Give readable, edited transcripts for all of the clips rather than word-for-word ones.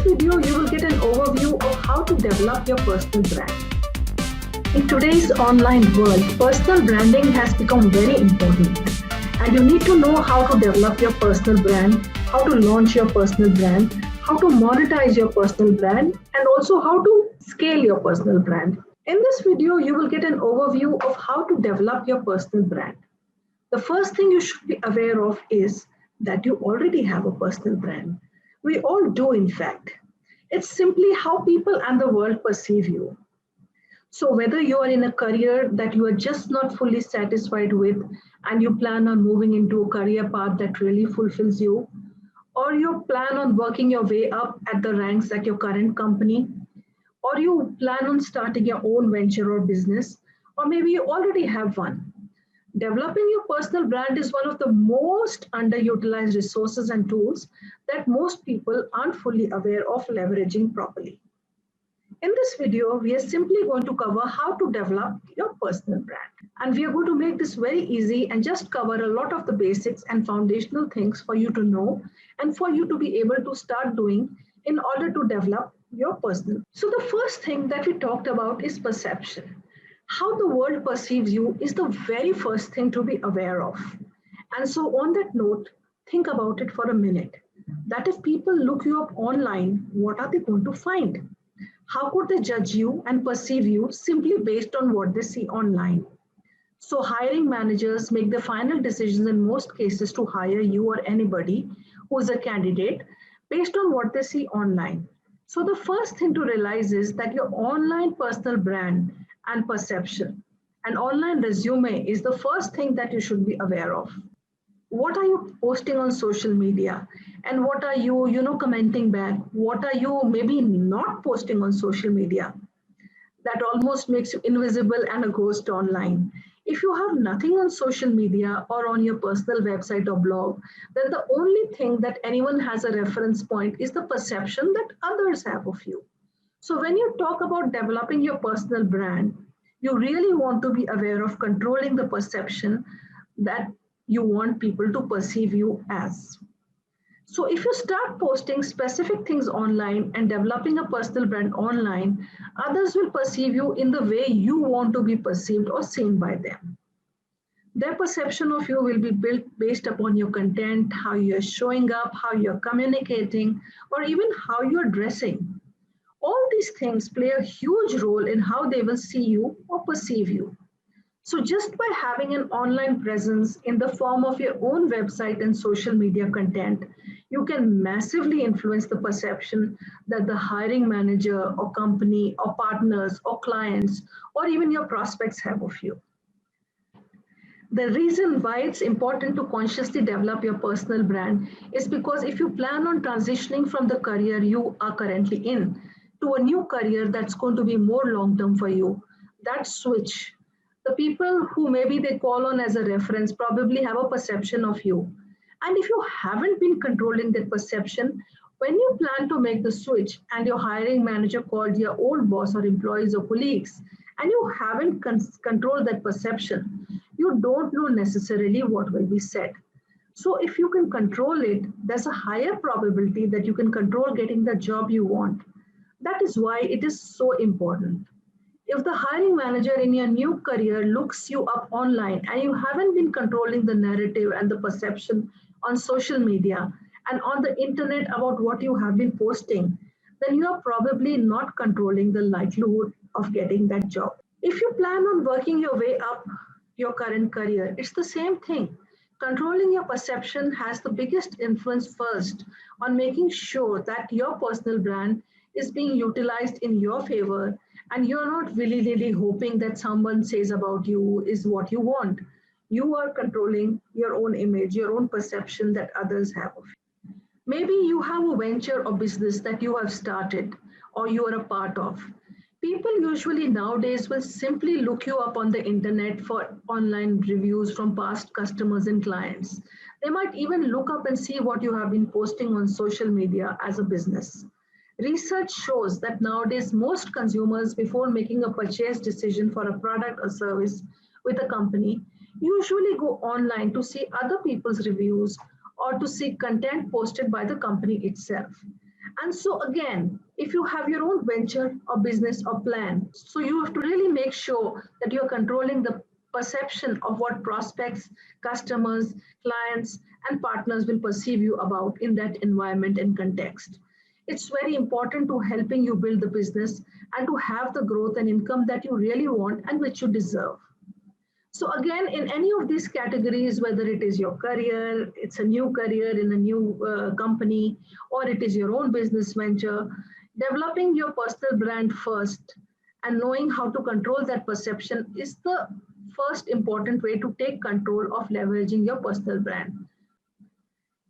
video, you will get an overview of how to develop your personal brand. In today's online world, personal branding has become very important, and you need to know how to develop your personal brand, how to launch your personal brand, how to monetize your personal brand, and also how to scale your personal brand. In this video, you will get an overview of how to develop your personal brand. The first thing you should be aware of is that you already have a personal brand. We all do, in fact. It's simply how people and the world perceive you. So whether you are in a career that you are just not fully satisfied with and you plan on moving into a career path that really fulfills you, or you plan on working your way up at the ranks at your current company, or you plan on starting your own venture or business, or maybe you already have one. Developing your personal brand is one of the most underutilized resources and tools that most people aren't fully aware of leveraging properly. In this video, we are simply going to cover how to develop your personal brand. And we are going to make this very easy and just cover a lot of the basics and foundational things for you to know and for you to be able to start doing in order to develop your personal. So the first thing that we talked about is perception. How the world perceives you is the very first thing to be aware of. And so on that note, think about it for a minute. That if people look you up online, what are they going to find? How could they judge you and perceive you simply based on what they see online? So hiring managers make the final decisions in most cases to hire you or anybody who is a candidate based on what they see online. So the first thing to realize is that your online personal brand and perception, an online resume is the first thing that you should be aware of. What are you posting on social media? And what are you, commenting back? What are you maybe not posting on social media? That almost makes you invisible and a ghost online. If you have nothing on social media or on your personal website or blog, then the only thing that anyone has a reference point is the perception that others have of you. So when you talk about developing your personal brand, you really want to be aware of controlling the perception that you want people to perceive you as. So if you start posting specific things online and developing a personal brand online, others will perceive you in the way you want to be perceived or seen by them. Their perception of you will be built based upon your content, how you're showing up, how you're communicating, or even how you're dressing. All these things play a huge role in how they will see you or perceive you. So just by having an online presence in the form of your own website and social media content, you can massively influence the perception that the hiring manager or company or partners or clients or even your prospects have of you. The reason why it's important to consciously develop your personal brand is because if you plan on transitioning from the career you are currently in to a new career that's going to be more long-term for you, that switch, the people who maybe they call on as a reference probably have a perception of you. And if you haven't been controlling that perception, when you plan to make the switch and your hiring manager called your old boss or employees or colleagues, and you haven't controlled that perception, you don't know necessarily what will be said. So if you can control it, there's a higher probability that you can control getting the job you want. That is why it is so important. If the hiring manager in your new career looks you up online and you haven't been controlling the narrative and the perception on social media and on the internet about what you have been posting, then you are probably not controlling the likelihood of getting that job. If you plan on working your way up your current career, it's the same thing. Controlling your perception has the biggest influence first on making sure that your personal brand is being utilized in your favor and you're not willy-nilly hoping that someone says about you is what you want. You are controlling your own image, your own perception that others have of you. Maybe you have a venture or business that you have started or you are a part of. People usually nowadays will simply look you up on the internet for online reviews from past customers and clients. They might even look up and see what you have been posting on social media as a business. Research shows that nowadays most consumers, before making a purchase decision for a product or service with a company, usually go online to see other people's reviews or to see content posted by the company itself. And so again, if you have your own venture or business or plan, so you have to really make sure that you're controlling the perception of what prospects, customers, clients, and partners will perceive you about in that environment and context. It's very important to helping you build the business and to have the growth and income that you really want and which you deserve. So again, in any of these categories, whether it is your career, it's a new career in a new company, or it is your own business venture, developing your personal brand first and knowing how to control that perception is the first important way to take control of leveraging your personal brand.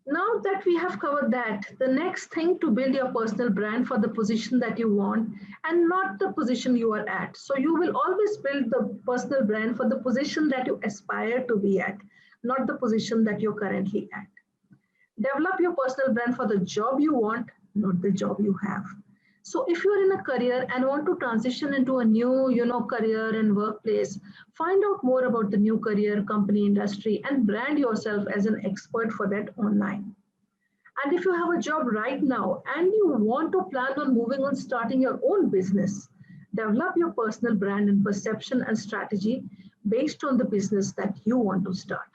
Now that we have covered that, the next thing to build your personal brand for the position that you want and not the position you are at. So you will always build the personal brand for the position that you aspire to be at, not the position that you're currently at. Develop your personal brand for the job you want, not the job you have. So if you're in a career and want to transition into a new, career and workplace, find out more about the new career, company, industry, and brand yourself as an expert for that online. And if you have a job right now and you want to plan on moving on starting your own business, develop your personal brand and perception and strategy based on the business that you want to start.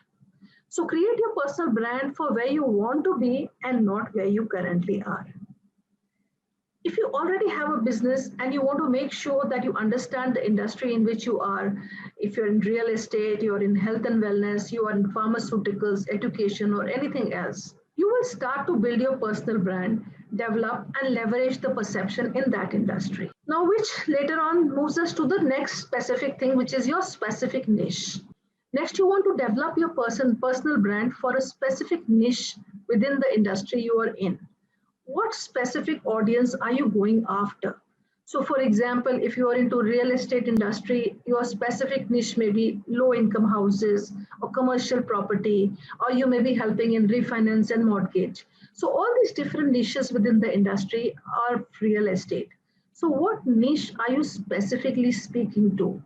So create your personal brand for where you want to be and not where you currently are. If you already have a business and you want to make sure that you understand the industry in which you are, if you're in real estate, you're in health and wellness, you are in pharmaceuticals, education, or anything else, you will start to build your personal brand, develop, and leverage the perception in that industry. Now, which later on moves us to the next specific thing, which is your specific niche. Next, you want to develop your personal brand for a specific niche within the industry you are in. What specific audience are you going after? So for example, if you are into real estate industry, your specific niche may be low income houses or commercial property, or you may be helping in refinance and mortgage. So all these different niches within the industry are real estate. So what niche are you specifically speaking to?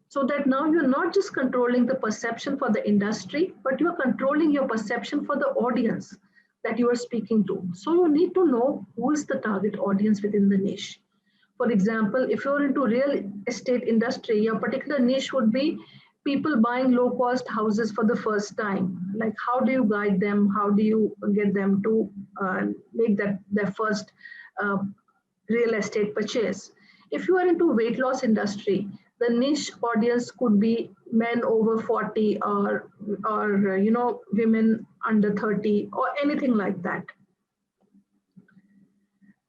So that now you're not just controlling the perception for the industry, but you're controlling your perception for the audience that you are speaking to. So you need to know who is the target audience within the niche. For example, if you're into real estate industry, your particular niche would be people buying low cost houses for the first time. Like how do you guide them? How do you get them to make that their first real estate purchase? If you are into weight loss industry, the niche audience could be men over 40 or women under 30 or anything like that.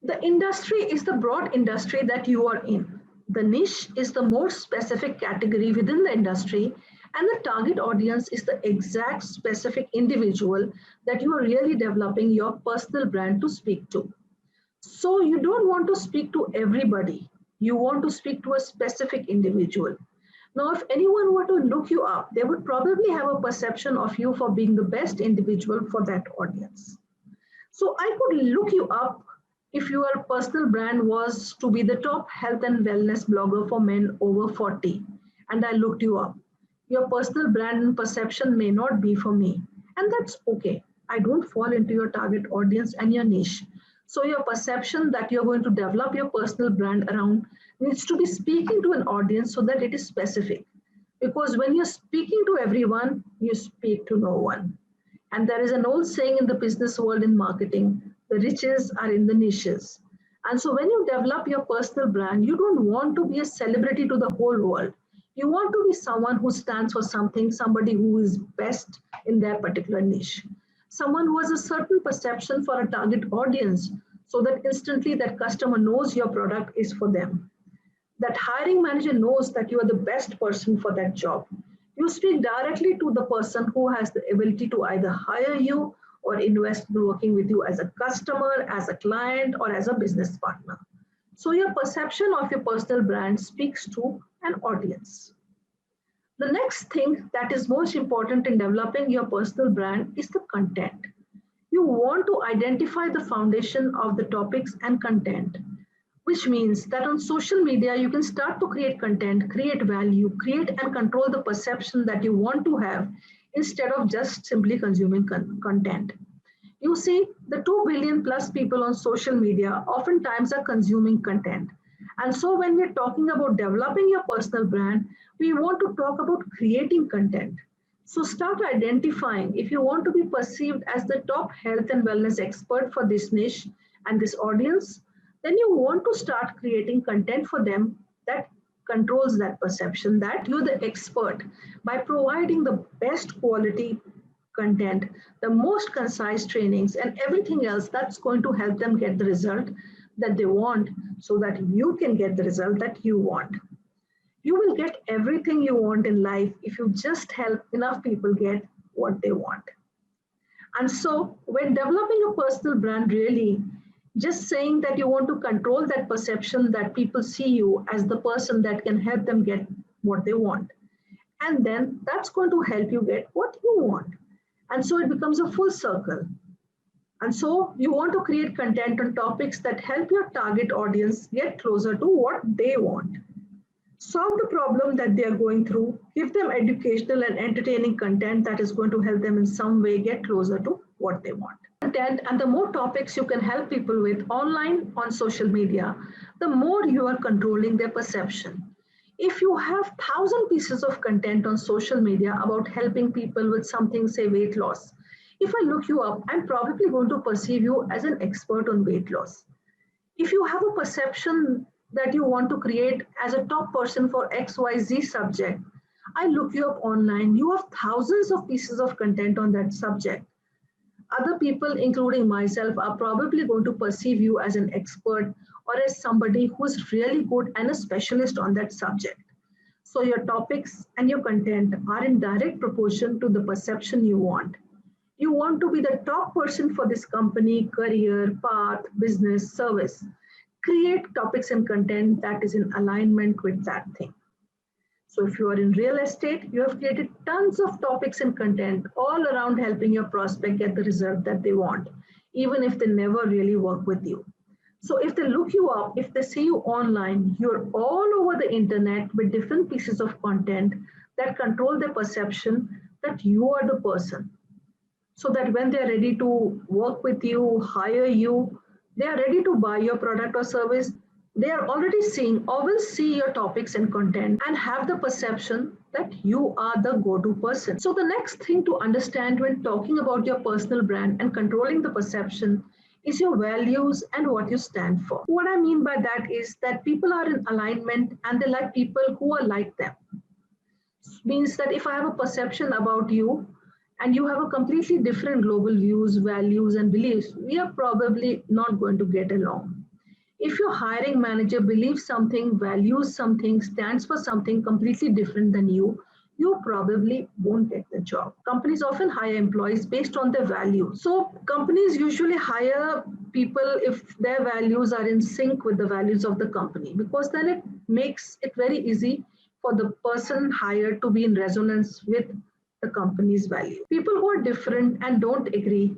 The industry is the broad industry that you are in. The niche is the more specific category within the industry, and the target audience is the exact specific individual that you are really developing your personal brand to speak to. So you don't want to speak to everybody. You want to speak to a specific individual. Now, if anyone were to look you up, they would probably have a perception of you for being the best individual for that audience. So I could look you up if your personal brand was to be the top health and wellness blogger for men over 40, and I looked you up. Your personal brand and perception may not be for me, and that's okay. I don't fall into your target audience and your niche. So your perception that you're going to develop your personal brand around needs to be speaking to an audience so that it is specific. Because when you're speaking to everyone, you speak to no one. And there is an old saying in the business world in marketing, the riches are in the niches. And so when you develop your personal brand, you don't want to be a celebrity to the whole world. You want to be someone who stands for something, somebody who is best in their particular niche. Someone who has a certain perception for a target audience so that instantly that customer knows your product is for them. That hiring manager knows that you are the best person for that job. You speak directly to the person who has the ability to either hire you or invest in working with you as a customer, as a client, or as a business partner. So your perception of your personal brand speaks to an audience. The next thing that is most important in developing your personal brand is the content. You want to identify the foundation of the topics and content, which means that on social media, you can start to create content, create value, create and control the perception that you want to have instead of just simply consuming content. You see, the 2 billion plus people on social media oftentimes are consuming content. And so, when we're talking about developing your personal brand, we want to talk about creating content. So, start identifying if you want to be perceived as the top health and wellness expert for this niche and this audience, then you want to start creating content for them that controls that perception that you're the expert by providing the best quality content, the most concise trainings, and everything else that's going to help them get the result that they want so that you can get the result that you want. You will get everything you want in life if you just help enough people get what they want. And so, when developing a personal brand, really, just saying that you want to control that perception that people see you as the person that can help them get what they want. And then that's going to help you get what you want. And so it becomes a full circle. And so you want to create content on topics that help your target audience get closer to what they want. Solve the problem that they are going through, give them educational and entertaining content that is going to help them in some way get closer to what they want. Content and the more topics you can help people with online on social media, the more you are controlling their perception. If you have 1,000 pieces of content on social media about helping people with something, say weight loss, if I look you up, I'm probably going to perceive you as an expert on weight loss. If you have a perception that you want to create as a top person for XYZ subject, I look you up online, you have thousands of pieces of content on that subject. Other people, including myself, are probably going to perceive you as an expert or as somebody who's really good and a specialist on that subject. So your topics and your content are in direct proportion to the perception you want. You want to be the top person for this company, career, path, business, service. Create topics and content that is in alignment with that thing. So if you are in real estate, you have created tons of topics and content all around helping your prospect get the result that they want, even if they never really work with you. So if they look you up, if they see you online, you're all over the internet with different pieces of content that control their perception that you are the person. So that when they're ready to work with you, hire you, they are ready to buy your product or service, they are already seeing or will see your topics and content and have the perception that you are the go-to person. So the next thing to understand when talking about your personal brand and controlling the perception is your values and what you stand for. What I mean by that is that people are in alignment and they like people who are like them. Means that if I have a perception about you and you have a completely different global views, values, and beliefs, we are probably not going to get along. If your hiring manager believes something, values something, stands for something completely different than you probably won't get the job. Companies often hire employees based on their values. So companies usually hire people if their values are in sync with the values of the company, because then it makes it very easy for the person hired to be in resonance with the company's value. People who are different and don't agree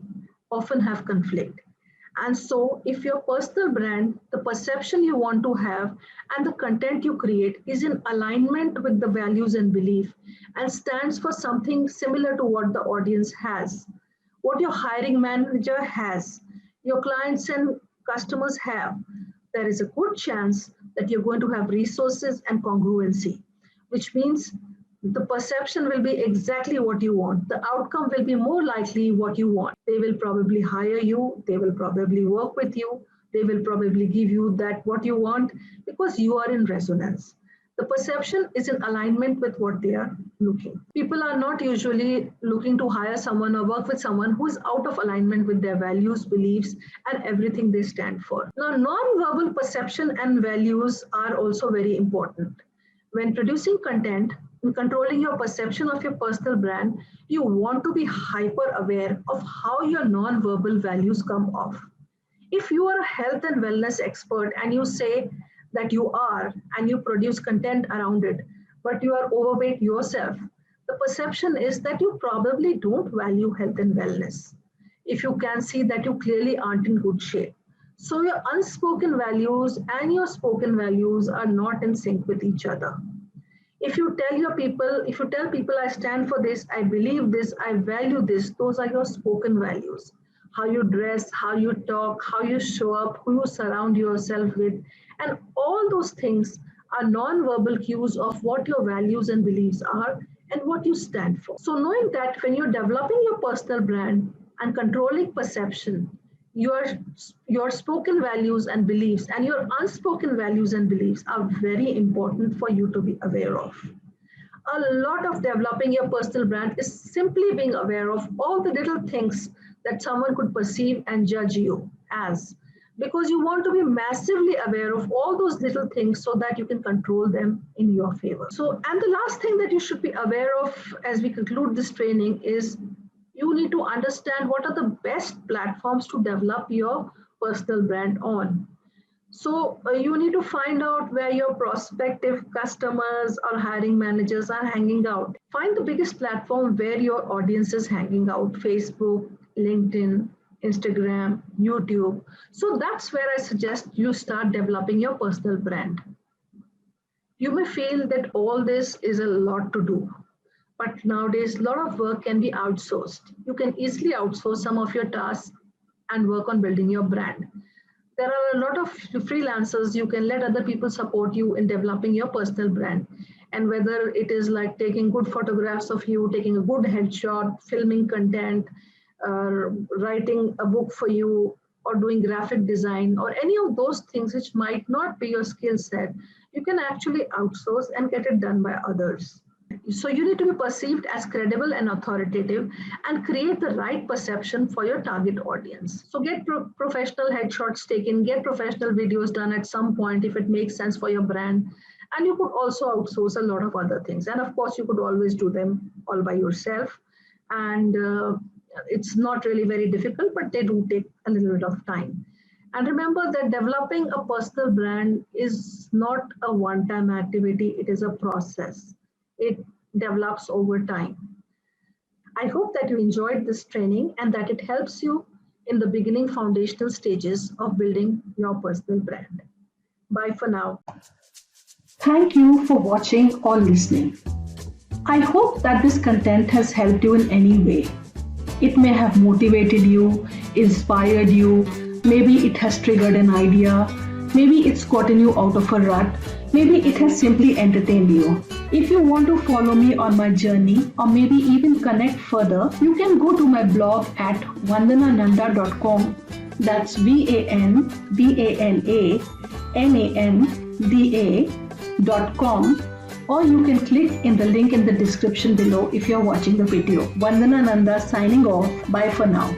often have conflict. And so, if your personal brand, the perception you want to have, and the content you create is in alignment with the values and belief and stands for something similar to what the audience has, what your hiring manager has, your clients and customers have, there is a good chance that you're going to have resources and congruency, which means the perception will be exactly what you want. The outcome will be more likely what you want. They will probably hire you. They will probably work with you. They will probably give you that what you want because you are in resonance. The perception is in alignment with what they are looking. People are not usually looking to hire someone or work with someone who is out of alignment with their values, beliefs, and everything they stand for. Now, non-verbal perception and values are also very important. When producing content, in controlling your perception of your personal brand, you want to be hyper aware of how your non-verbal values come off. If you are a health and wellness expert and you say that you are and you produce content around it, but you are overweight yourself, the perception is that you probably don't value health and wellness. If you can see that you clearly aren't in good shape. So your unspoken values and your spoken values are not in sync with each other. If you tell people I stand for this, I believe this, I value this, those are your spoken values. how you dress, how you talk, how you show up, who you surround yourself with, and all those things are non-verbal cues of what your values and beliefs are and what you stand for. So knowing that when you're developing your personal brand and controlling perception, your your spoken values and beliefs and your unspoken values and beliefs are very important for you to be aware of. A lot of developing your personal brand is simply being aware of all the little things that someone could perceive and judge you as, because you want to be massively aware of all those little things so that you can control them in your favor. So, and the last thing that you should be aware of as we conclude this training is you need to understand what are the best platforms to develop your personal brand on. So you need to find out where your prospective customers or hiring managers are hanging out. Find the biggest platform where your audience is hanging out: Facebook, LinkedIn, Instagram, YouTube. So that's where I suggest you start developing your personal brand. You may feel that all this is a lot to do, but nowadays a lot of work can be outsourced. You can easily outsource some of your tasks and work on building your brand. There are a lot of freelancers. You can let other people support you in developing your personal brand. And whether it is like taking good photographs of you, taking a good headshot, filming content, writing a book for you, or doing graphic design, or any of those things which might not be your skill set, you can actually outsource and get it done by others. So you need to be perceived as credible and authoritative and create the right perception for your target audience. So get professional headshots taken, get professional videos done at some point if it makes sense for your brand. And you could also outsource a lot of other things. And of course, you could always do them all by yourself. And it's not really very difficult, but they do take a little bit of time. And remember that developing a personal brand is not a one-time activity, it is a process. It develops over time. I hope that you enjoyed this training and that it helps you in the beginning foundational stages of building your personal brand. Bye for now. Thank you for watching or listening. I hope that this content has helped you in any way. It may have motivated you, inspired you, maybe it has triggered an idea, maybe it's gotten you out of a rut, maybe it has simply entertained you. If you want to follow me on my journey or maybe even connect further, you can go to my blog at vandanananda.com. That's vandananda.com, or you can click in the link in the description below if you're watching the video. Vandana Nanda signing off. Bye for now.